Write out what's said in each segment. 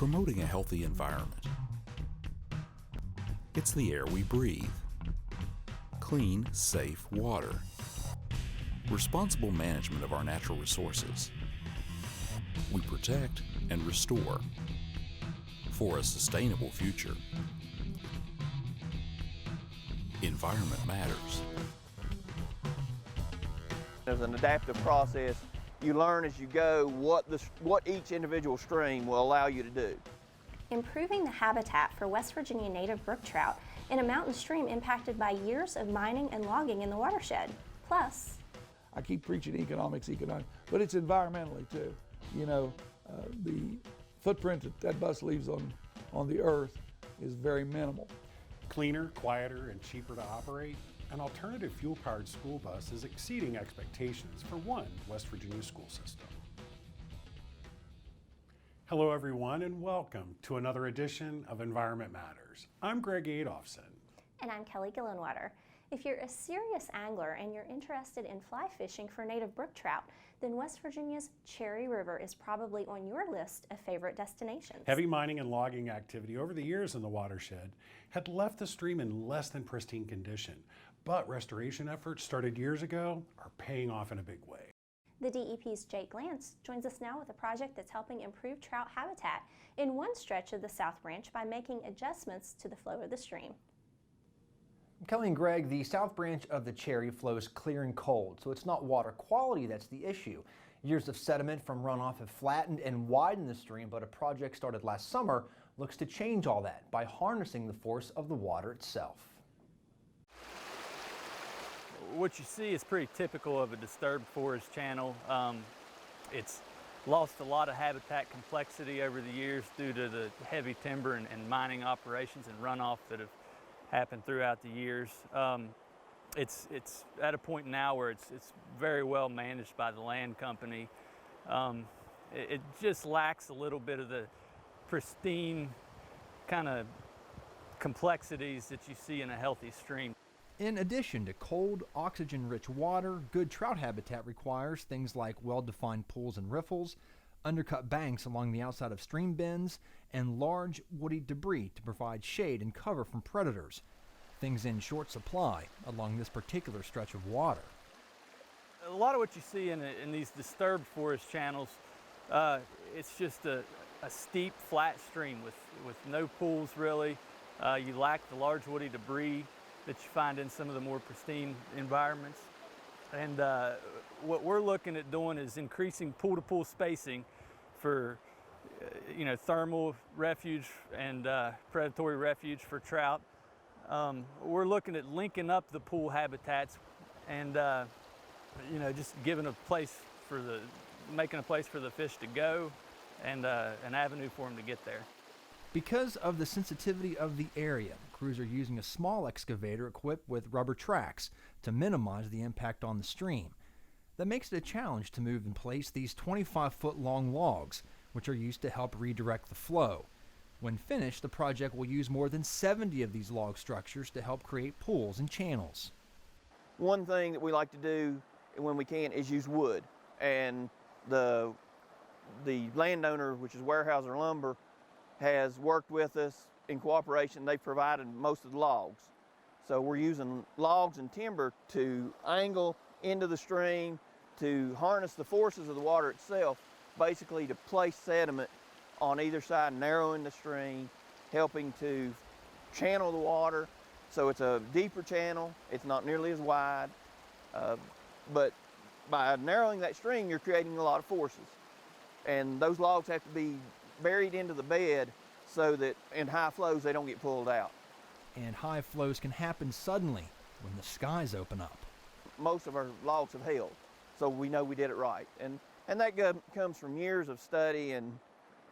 promoting a healthy environment. It's the air we breathe. Clean, safe water. Responsible management of our natural resources. We protect and restore for a sustainable future. Environment matters. As an adaptive process, you learn as you go what each individual stream will allow you to do. Improving the habitat for West Virginia native brook trout in a mountain stream impacted by years of mining and logging in the watershed. Plus, I keep preaching economics, but it's environmentally too. You know, the footprint that bus leaves on the earth is very minimal. Cleaner, quieter, and cheaper to operate, an alternative fuel-powered school bus is exceeding expectations for one West Virginia school system. Hello everyone and welcome to another edition of Environment Matters. I'm Greg Adolphson. And I'm Kelly Gillenwater. If you're a serious angler and you're interested in fly fishing for native brook trout, then West Virginia's Cherry River is probably on your list of favorite destinations. Heavy mining and logging activity over the years in the watershed had left the stream in less than pristine condition, but restoration efforts started years ago are paying off in a big way. The DEP's Jake Lance joins us now with a project that's helping improve trout habitat in one stretch of the South Branch by making adjustments to the flow of the stream. Kelly and Greg, the South Branch of the Cherry flows clear and cold, so it's not water quality that's the issue. Years of sediment from runoff have flattened and widened the stream, but a project started last summer looks to change all that by harnessing the force of the water itself. What you see is pretty typical of a disturbed forest channel. It's lost a lot of habitat complexity over the years due to the heavy timber and mining operations and runoff that have happened throughout the years. It's at a point now where it's very well managed by the land company. It just lacks a little bit of the pristine kind of complexities that you see in a healthy stream. In addition to cold, oxygen-rich water, good trout habitat requires things like well-defined pools and riffles, undercut banks along the outside of stream bends, and large woody debris to provide shade and cover from predators, things in short supply along this particular stretch of water. A lot of what you see in these disturbed forest channels, it's just a steep, flat stream with no pools really. You lack the large woody debris that you find in some of the more pristine environments. And what we're looking at doing is increasing pool-to-pool spacing for thermal refuge and predatory refuge for trout. We're looking at linking up the pool habitats and just giving making a place for the fish to go and an avenue for them to get there. Because of the sensitivity of the area, crews are using a small excavator equipped with rubber tracks to minimize the impact on the stream. That makes it a challenge to move in place these 25-foot long logs, which are used to help redirect the flow. When finished, the project will use more than 70 of these log structures to help create pools and channels. One thing that we like to do when we can is use wood, and the landowner, which is Weyerhaeuser Lumber, has worked with us in cooperation. They've provided most of the logs. So we're using logs and timber to angle into the stream, to harness the forces of the water itself, basically to place sediment on either side, narrowing the stream, helping to channel the water. So it's a deeper channel, it's not nearly as wide, but by narrowing that stream, you're creating a lot of forces. And those logs have to be buried into the bed so that in high flows they don't get pulled out. And high flows can happen suddenly when the skies open up. Most of our logs have held, so we know we did it right. And that comes from years of study and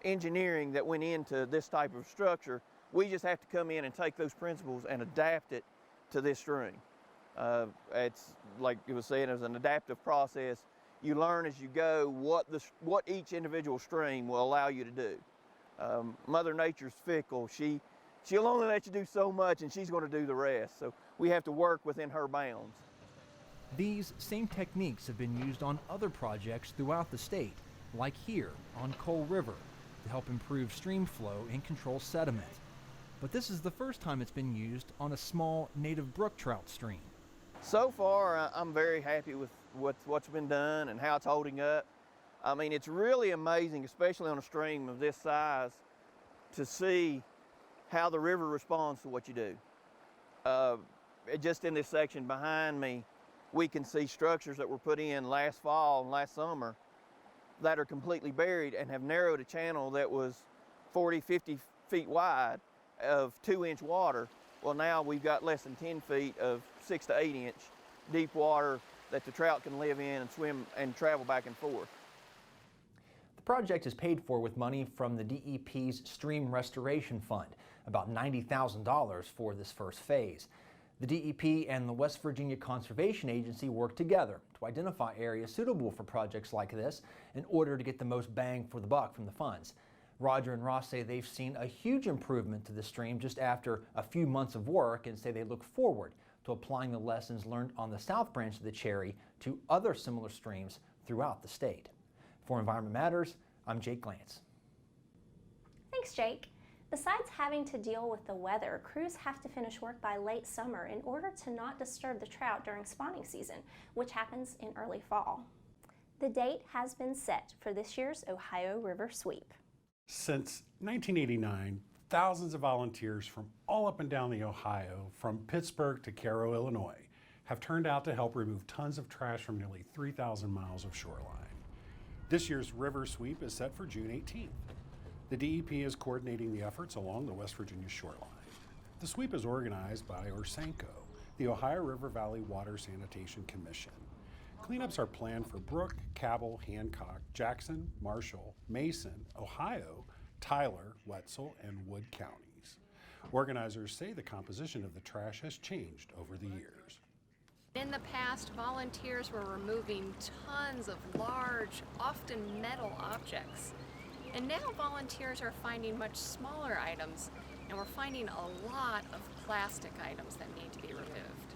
engineering that went into this type of structure. We just have to come in and take those principles and adapt it to this stream. It's like it was saying, as an adaptive process. You learn as you go what each individual stream will allow you to do. Mother Nature's fickle. She'll only let you do so much, and she's going to do the rest. So we have to work within her bounds. These same techniques have been used on other projects throughout the state, like here on Coal River, to help improve stream flow and control sediment. But this is the first time it's been used on a small native brook trout stream. So far, I'm very happy with what's been done and how it's holding up. I mean, it's really amazing, especially on a stream of this size, to see how the river responds to what you do. Just in this section behind me, we can see structures that were put in last fall and last summer that are completely buried and have narrowed a channel that was 40, 50 feet wide of 2-inch water. Well, now we've got less than 10 feet of 6 to 8 inch deep water that the trout can live in and swim and travel back and forth. The project is paid for with money from the DEP's Stream Restoration Fund, about $90,000 for this first phase. The DEP and the West Virginia Conservation Agency work together to identify areas suitable for projects like this in order to get the most bang for the buck from the funds. Roger and Ross say they've seen a huge improvement to the stream just after a few months of work, and say they look forward to applying the lessons learned on the South Branch of the Cherry to other similar streams throughout the state. For Environment Matters, I'm Jake Glantz. Thanks, Jake. Besides having to deal with the weather, crews have to finish work by late summer in order to not disturb the trout during spawning season, which happens in early fall. The date has been set for this year's Ohio River Sweep. Since 1989, thousands of volunteers from all up and down the Ohio, from Pittsburgh to Cairo, Illinois, have turned out to help remove tons of trash from nearly 3,000 miles of shoreline. This year's River Sweep is set for June 18th. The DEP is coordinating the efforts along the West Virginia shoreline. The sweep is organized by ORSANCO, the Ohio River Valley Water Sanitation Commission. Cleanups are planned for Brooke, Cabell, Hancock, Jackson, Marshall, Mason, Ohio, Tyler, Wetzel, and Wood counties. Organizers say the composition of the trash has changed over the years. In the past, volunteers were removing tons of large, often metal objects. And now volunteers are finding much smaller items, and we're finding a lot of plastic items that need to be removed.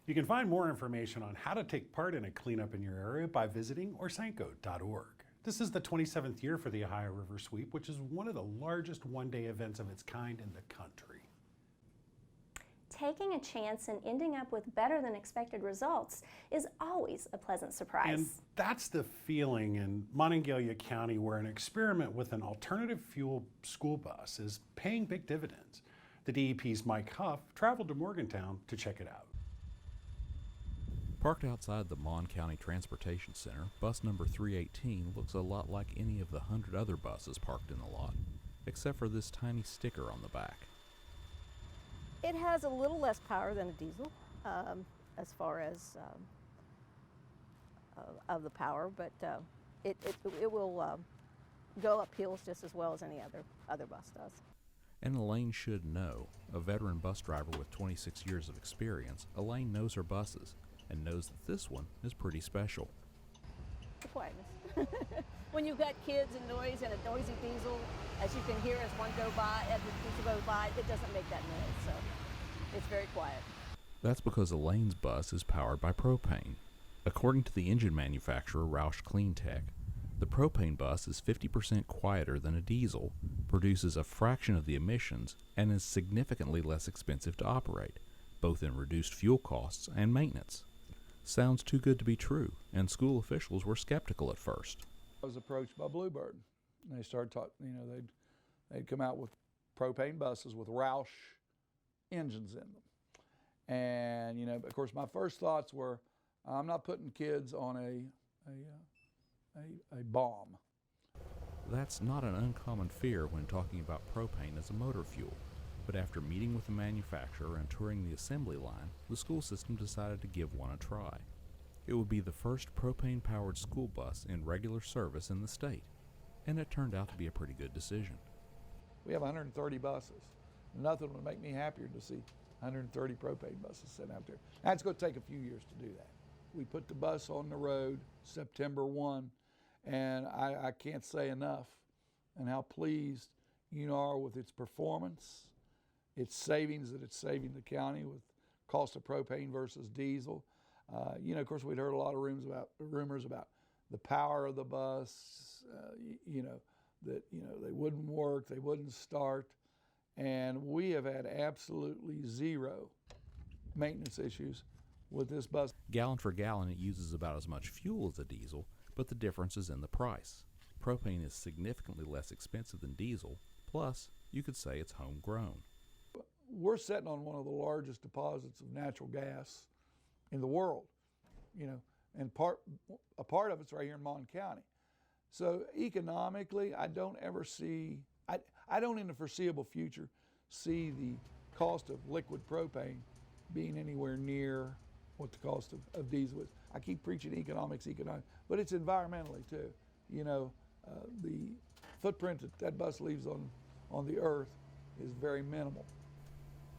You can find more information on how to take part in a cleanup in your area by visiting orsanco.org. This is the 27th year for the Ohio River Sweep, which is one of the largest one-day events of its kind in the country. Taking a chance and ending up with better than expected results is always a pleasant surprise. And that's the feeling in Monongalia County, where an experiment with an alternative fuel school bus is paying big dividends. The DEP's Mike Huff traveled to Morgantown to check it out. Parked outside the Mon County Transportation Center, bus number 318 looks a lot like any of the 100 other buses parked in the lot, except for this tiny sticker on the back. It has a little less power than a diesel as far as of the power, but it will go up hills just as well as any other bus does. And Elaine should know. A veteran bus driver with 26 years of experience, Elaine knows her buses and knows that this one is pretty special. The quietness. When you've got kids and noise and a noisy diesel, as you can hear as one go by, as the diesel goes by, it doesn't make that noise, so it's very quiet. That's because Elaine's bus is powered by propane. According to the engine manufacturer Roush CleanTech, the propane bus is 50% quieter than a diesel, produces a fraction of the emissions, and is significantly less expensive to operate, both in reduced fuel costs and maintenance. Sounds too good to be true, and school officials were skeptical at first. I was approached by Bluebird, and they started talking, they'd come out with propane buses with Roush engines in them. And, of course, my first thoughts were, I'm not putting kids on a bomb. That's not an uncommon fear when talking about propane as a motor fuel. But after meeting with the manufacturer and touring the assembly line, the school system decided to give one a try. It would be the first propane-powered school bus in regular service in the state, and it turned out to be a pretty good decision. We have 130 buses. Nothing would make me happier to see 130 propane buses sitting out there. That's going to take a few years to do that. We put the bus on the road September 1, and I can't say enough and how pleased you are with its performance, its savings that it's saving the county with cost of propane versus diesel. Of course, we'd heard a lot of rumors about the power of the bus, that, they wouldn't work, they wouldn't start, and we have had absolutely zero maintenance issues with this bus. Gallon for gallon, it uses about as much fuel as a diesel, but the difference is in the price. Propane is significantly less expensive than diesel, plus you could say it's homegrown. We're sitting on one of the largest deposits of natural gas in the world, and a part of it's right here in Mon County. So economically, I don't ever see, I don't in the foreseeable future see the cost of liquid propane being anywhere near what the cost of diesel is. I keep preaching economics, but it's environmentally too. The footprint that bus leaves on the earth is very minimal.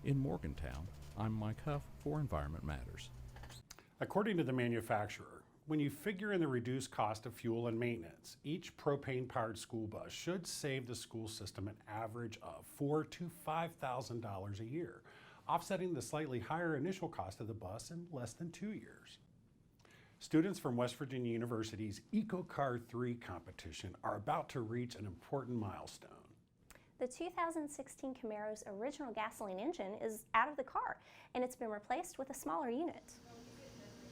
In Morgantown, I'm Mike Huff for Environment Matters. According to the manufacturer, when you figure in the reduced cost of fuel and maintenance, each propane-powered school bus should save the school system an average of $4,000 to $5,000 a year, offsetting the slightly higher initial cost of the bus in less than 2 years. Students from West Virginia University's EcoCar 3 competition are about to reach an important milestone. The 2016 Camaro's original gasoline engine is out of the car, and it's been replaced with a smaller unit.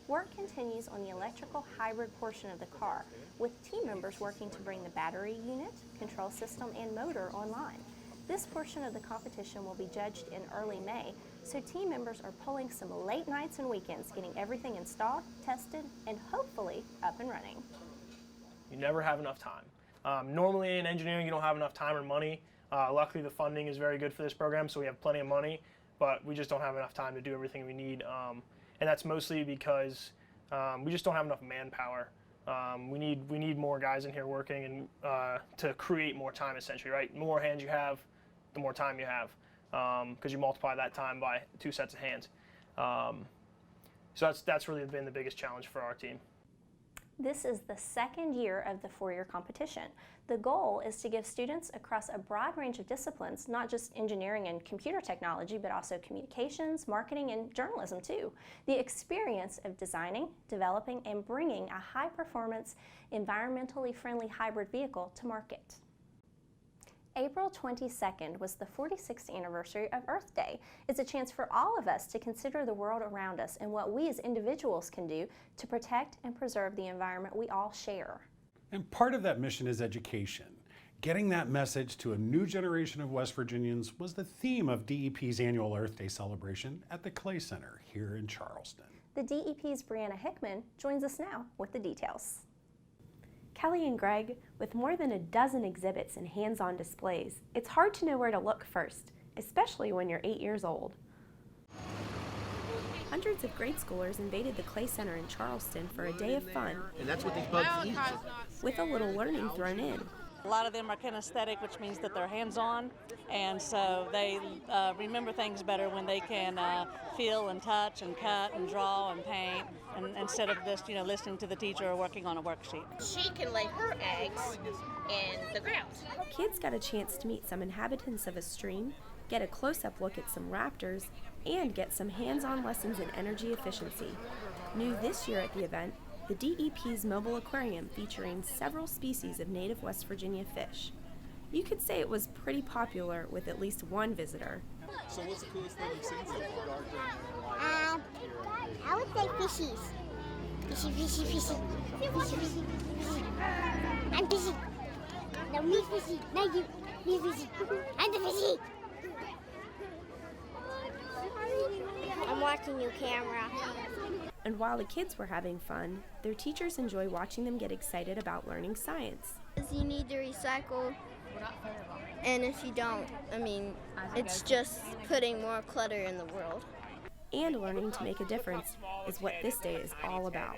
Work continues on the electrical hybrid portion of the car, with team members working to bring the battery unit, control system, and motor online. This portion of the competition will be judged in early May, so team members are pulling some late nights and weekends getting everything installed, tested, and hopefully up and running. You never have enough time. Normally in engineering you don't have enough time or money. Luckily the funding is very good for this program, so we have plenty of money, but we just don't have enough time to do everything we need. And that's mostly because we just don't have enough manpower. We need more guys in here working and to create more time, essentially, right? The more hands you have, the more time you have, because you multiply that time by 2 sets of hands. So that's really been the biggest challenge for our team. This is the second year of the 4-year competition. The goal is to give students across a broad range of disciplines, not just engineering and computer technology, but also communications, marketing, and journalism too, the experience of designing, developing, and bringing a high-performance, environmentally friendly hybrid vehicle to market. April 22nd was the 46th anniversary of Earth Day. It's a chance for all of us to consider the world around us and what we as individuals can do to protect and preserve the environment we all share. And part of that mission is education. Getting that message to a new generation of West Virginians was the theme of DEP's annual Earth Day celebration at the Clay Center here in Charleston. The DEP's Brianna Hickman joins us now with the details. Kelly and Greg, with more than a dozen exhibits and hands-on displays, it's hard to know where to look first, especially when you're 8 years old. Hundreds of grade schoolers invaded the Clay Center in Charleston for a day of fun. And that's what these bugs eat. With a little learning thrown in. A lot of them are kinesthetic, which means that they're hands-on, and so they remember things better when they can feel and touch and cut and draw and paint, and instead of just listening to the teacher or working on a worksheet. She can lay her eggs in the ground. Kids got a chance to meet some inhabitants of a stream, get a close-up look at some raptors, and get some hands-on lessons in energy efficiency. New this year at the event, the DEP's mobile aquarium featuring several species of native West Virginia fish. You could say it was pretty popular with at least one visitor. So what's the coolest thing you've seen so far? I would say fishies. Fishy, fishy, fishy. Fishy, fishy, fishy. I'm fishy. No, me fishy. No, you. Me fishy. I'm the fishy. I'm watching you, camera. And while the kids were having fun, their teachers enjoy watching them get excited about learning science. You need to recycle, and if you don't, it's just putting more clutter in the world. And learning to make a difference is what this day is all about.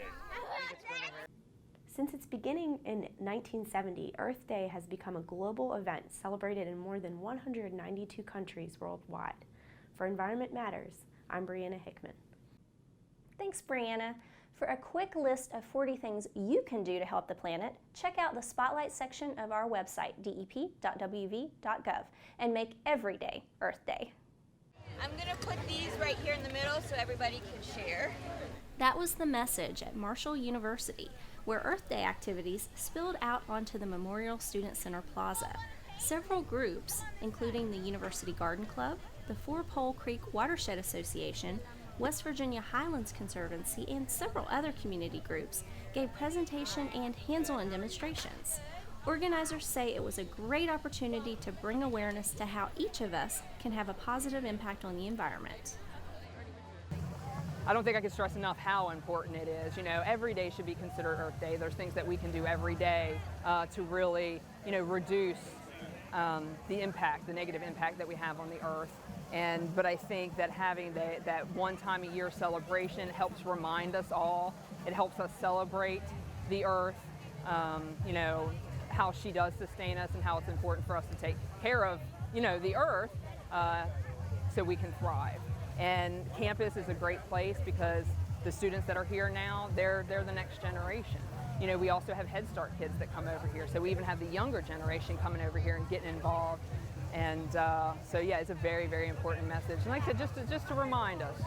Since its beginning in 1970, Earth Day has become a global event celebrated in more than 192 countries worldwide. For Environment Matters, I'm Brianna Hickman. Thanks, Brianna. For a quick list of 40 things you can do to help the planet, check out the Spotlight section of our website, dep.wv.gov, and make every day Earth Day. I'm going to put these right here in the middle so everybody can share. That was the message at Marshall University, where Earth Day activities spilled out onto the Memorial Student Center Plaza. Several groups, including the University Garden Club, the Four Pole Creek Watershed Association, West Virginia Highlands Conservancy, and several other community groups, gave presentation and hands-on demonstrations. Organizers say it was a great opportunity to bring awareness to how each of us can have a positive impact on the environment. I don't think I can stress enough how important it is. You know, every day should be considered Earth Day. There's things that we can do every day to really, reduce the impact, the negative impact that we have on the Earth. But I think that having that one time a year celebration helps remind us all. It helps us celebrate the Earth, how she does sustain us and how it's important for us to take care of, the Earth so we can thrive. And campus is a great place because the students that are here now, they're the next generation. We also have Head Start kids that come over here, so we even have the younger generation coming over here and getting involved. And so yeah, it's a very, very important message. And like I said, just to remind us,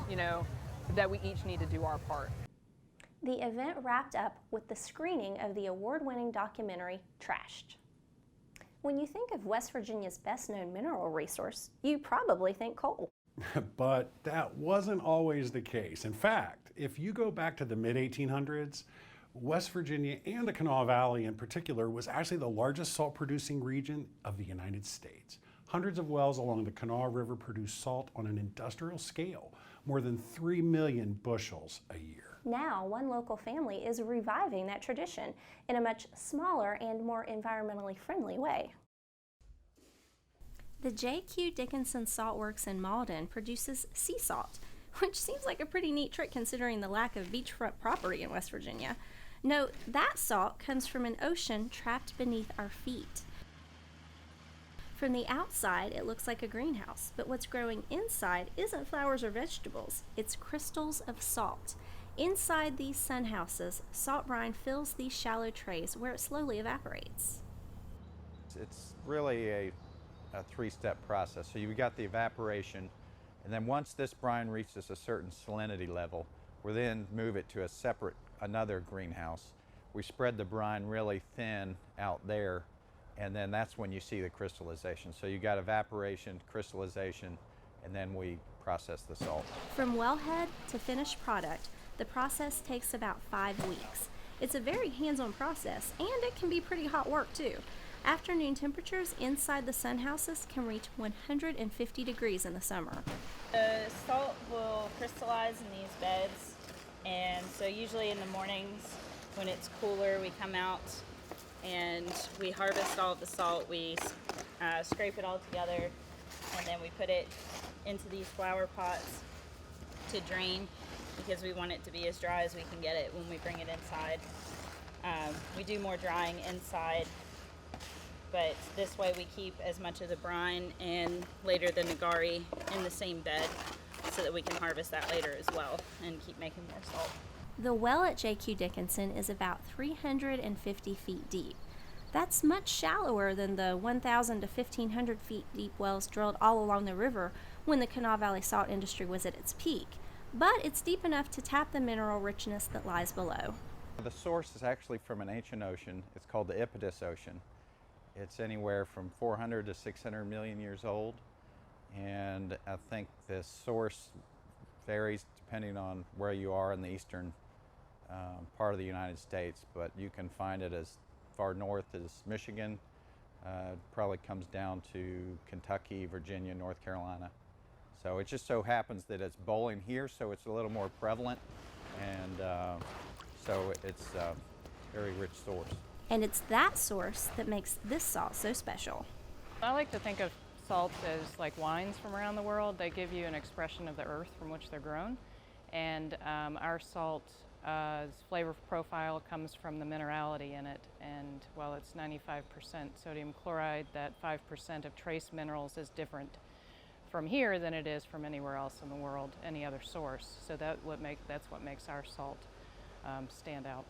that we each need to do our part. The event wrapped up with the screening of the award-winning documentary, Trashed. When you think of West Virginia's best-known mineral resource, you probably think coal. But that wasn't always the case. In fact, if you go back to the mid-1800s, West Virginia and the Kanawha Valley in particular was actually the largest salt-producing region of the United States. Hundreds of wells along the Kanawha River produce salt on an industrial scale, more than 3 million bushels a year. Now, one local family is reviving that tradition in a much smaller and more environmentally friendly way. The J.Q. Dickinson Salt Works in Malden produces sea salt, which seems like a pretty neat trick considering the lack of beachfront property in West Virginia. Note, that salt comes from an ocean trapped beneath our feet. From the outside, it looks like a greenhouse, but what's growing inside isn't flowers or vegetables, it's crystals of salt. Inside these sun houses, salt brine fills these shallow trays where it slowly evaporates. It's really a three-step process. So you've got the evaporation, and then once this brine reaches a certain salinity level, we then move it to another greenhouse. We spread the brine really thin out there, and then that's when you see the crystallization. So you got evaporation, crystallization, and then we process the salt. From wellhead to finished product, the process takes about 5 weeks. It's a very hands-on process, and it can be pretty hot work too. Afternoon temperatures inside the sun houses can reach 150 degrees in the summer. The salt will crystallize in these beds, and so usually in the mornings when it's cooler, we come out and we harvest all of the salt. We scrape it all together, and then we put it into these flower pots to drain, because we want it to be as dry as we can get it when we bring it inside. We do more drying inside, but this way we keep as much of the brine and later the nagari in the same bed so that we can harvest that later as well and keep making more salt. The well at J.Q. Dickinson is about 350 feet deep. That's much shallower than the 1,000 to 1,500 feet deep wells drilled all along the river when the Kanawha Valley salt industry was at its peak. But it's deep enough to tap the mineral richness that lies below. The source is actually from an ancient ocean. It's called the Iapetus Ocean. It's anywhere from 400 to 600 million years old, and I think the source varies depending on where you are in the eastern part of the United States, but you can find it as far north as Michigan. Probably comes down to Kentucky, Virginia, North Carolina. So it just so happens that it's bowling here, so it's a little more prevalent, and so it's a very rich source. And it's that source that makes this salt so special. I like to think of salts as like wines from around the world. They give you an expression of the earth from which they're grown. And our salt's flavor profile comes from the minerality in it. And while it's 95% sodium chloride, that 5% of trace minerals is different from here than it is from anywhere else in the world, any other source. So that's what makes our salt stand out.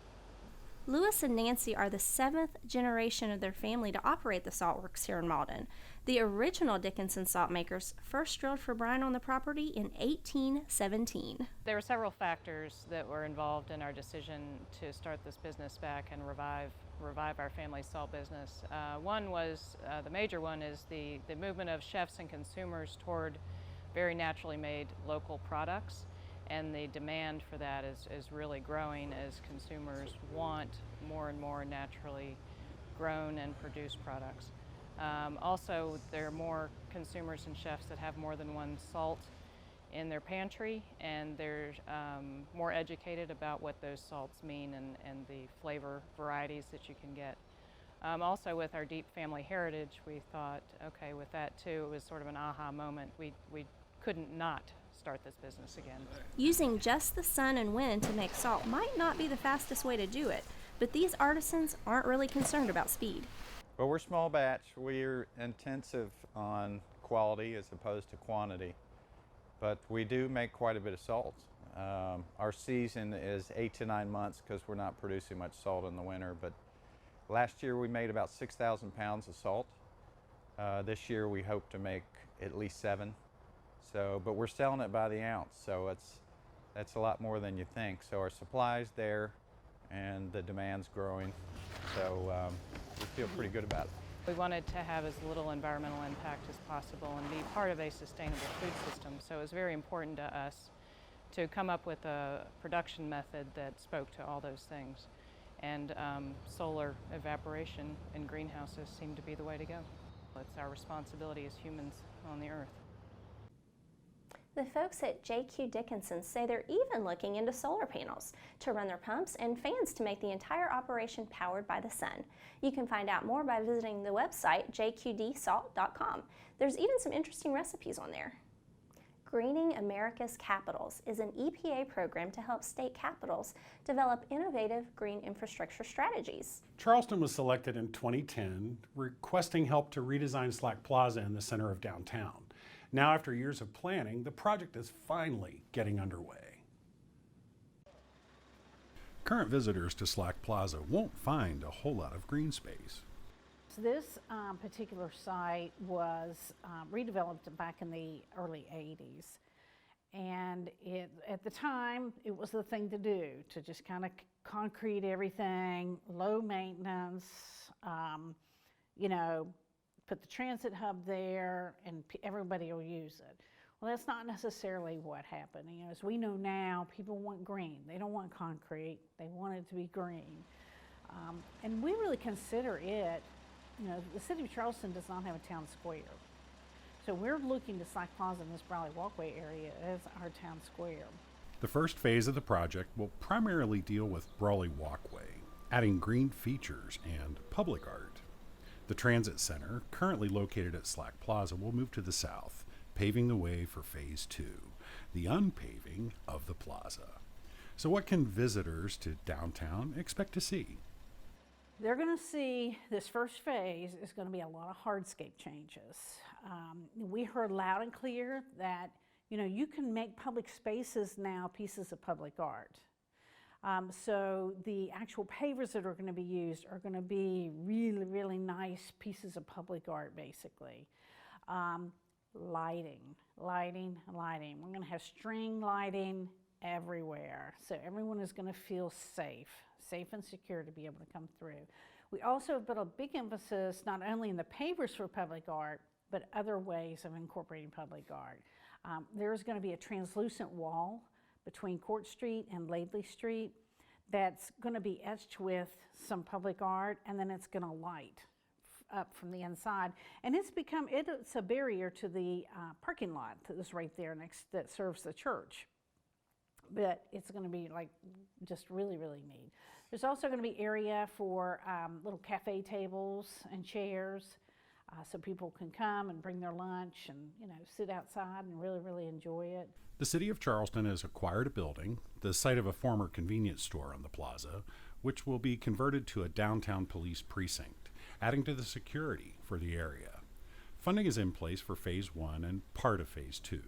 Lewis and Nancy are the 7th generation of their family to operate the salt works here in Malden. The original Dickinson salt makers first drilled for brine on the property in 1817. There were several factors that were involved in our decision to start this business back and revive our family salt business. One was, the major one is the movement of chefs and consumers toward very naturally made local products. And the demand for that is really growing as consumers want more and more naturally grown and produced products. Also, there are more consumers and chefs that have more than one salt in their pantry, and they're more educated about what those salts mean and the flavor varieties that you can get. Also, with our deep family heritage, we thought, okay, with that too, it was sort of an aha moment. We couldn't not start this business again. Using just the sun and wind to make salt might not be the fastest way to do it, but these artisans aren't really concerned about speed. Well, we're small batch. We're intensive on quality as opposed to quantity, but we do make quite a bit of salt. Our season is 8 to 9 months because we're not producing much salt in the winter, but last year we made about 6,000 pounds of salt. This year we hope to make at least 7. So, but we're selling it by the ounce, so that's a lot more than you think. So our supply's there, and the demand's growing. So we feel pretty good about it. We wanted to have as little environmental impact as possible and be part of a sustainable food system. So it was very important to us to come up with a production method that spoke to all those things. And solar evaporation in greenhouses seemed to be the way to go. It's our responsibility as humans on the earth. The folks at J.Q. Dickinson say they're even looking into solar panels to run their pumps and fans to make the entire operation powered by the sun. You can find out more by visiting the website jqdsalt.com. There's even some interesting recipes on there. Greening America's Capitals is an EPA program to help state capitals develop innovative green infrastructure strategies. Charleston was selected in 2010, requesting help to redesign Slack Plaza in the center of downtown. Now, after years of planning, the project is finally getting underway. Current visitors to Slack Plaza won't find a whole lot of green space. So this particular site was redeveloped back in the early 80s. And at the time, it was the thing to do, to just kind of concrete everything, low maintenance, you know, put the transit hub there and everybody will use it. Well, that's not necessarily what happened. You know, as we know now, people want green. They don't want concrete. They want it to be green. And we really consider it, you know, the city of Charleston does not have a town square. So we're looking to Slack Plaza in this Brawley Walkway area as our town square. The first phase of the project will primarily deal with Brawley Walkway, adding green features and public art. The Transit Center, currently located at Slack Plaza, will move to the south, paving the way for Phase 2, the unpaving of the plaza. So what can visitors to downtown expect to see? They're going to see this first phase is going to be a lot of hardscape changes. We heard loud and clear that, you know, you can make public spaces now pieces of public art. So the actual pavers that are going to be used are going to be really, really nice pieces of public art, basically. Lighting. We're going to have string lighting everywhere. So everyone is going to feel safe and secure to be able to come through. We also have put a big emphasis not only in the pavers for public art, but other ways of incorporating public art. There's going to be a translucent wall between Court Street and Laidley Street that's going to be etched with some public art, and then it's going to light up from the inside. And it's a barrier to the parking lot that is right there that serves the church. But it's going to be like just really, really neat. There's also going to be area for little cafe tables and chairs, so people can come and bring their lunch and, you know, sit outside and really, really enjoy it. The City of Charleston has acquired a building, the site of a former convenience store on the plaza, which will be converted to a downtown police precinct, adding to the security for the area. Funding is in place for Phase 1 and part of Phase 2.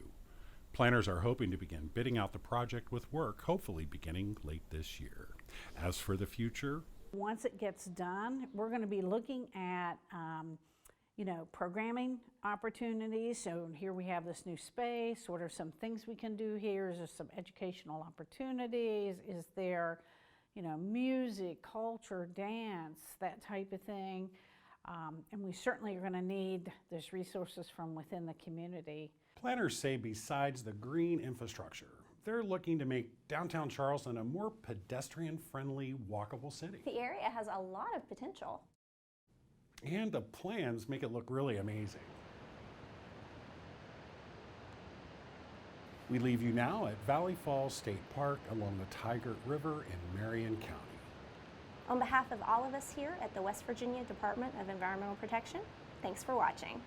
Planners are hoping to begin bidding out the project with work hopefully beginning late this year. As for the future, Once it gets done, we're going to be looking at programming opportunities. So here we have this new space. What are some things we can do here? Is there some educational opportunities? Is there, music, culture, dance, that type of thing? And we certainly are going to need those resources from within the community. Planners say besides the green infrastructure, they're looking to make downtown Charleston a more pedestrian-friendly, walkable city. The area has a lot of potential. And the plans make it look really amazing. We leave you now at Valley Falls State Park along the Tigard River in Marion County. On behalf of all of us here at the West Virginia Department of Environmental Protection, thanks for watching.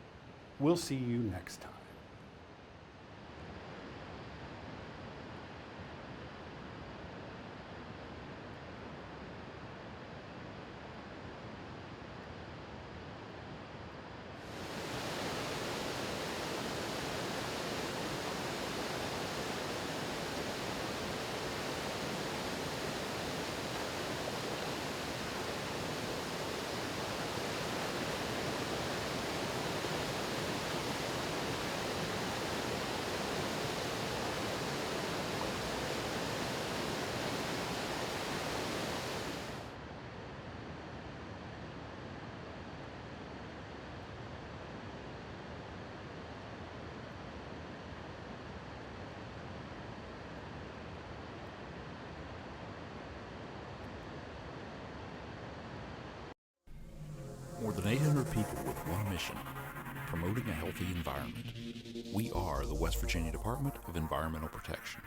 We'll see you next time. More than 800 people with one mission, promoting a healthy environment. We are the West Virginia Department of Environmental Protection.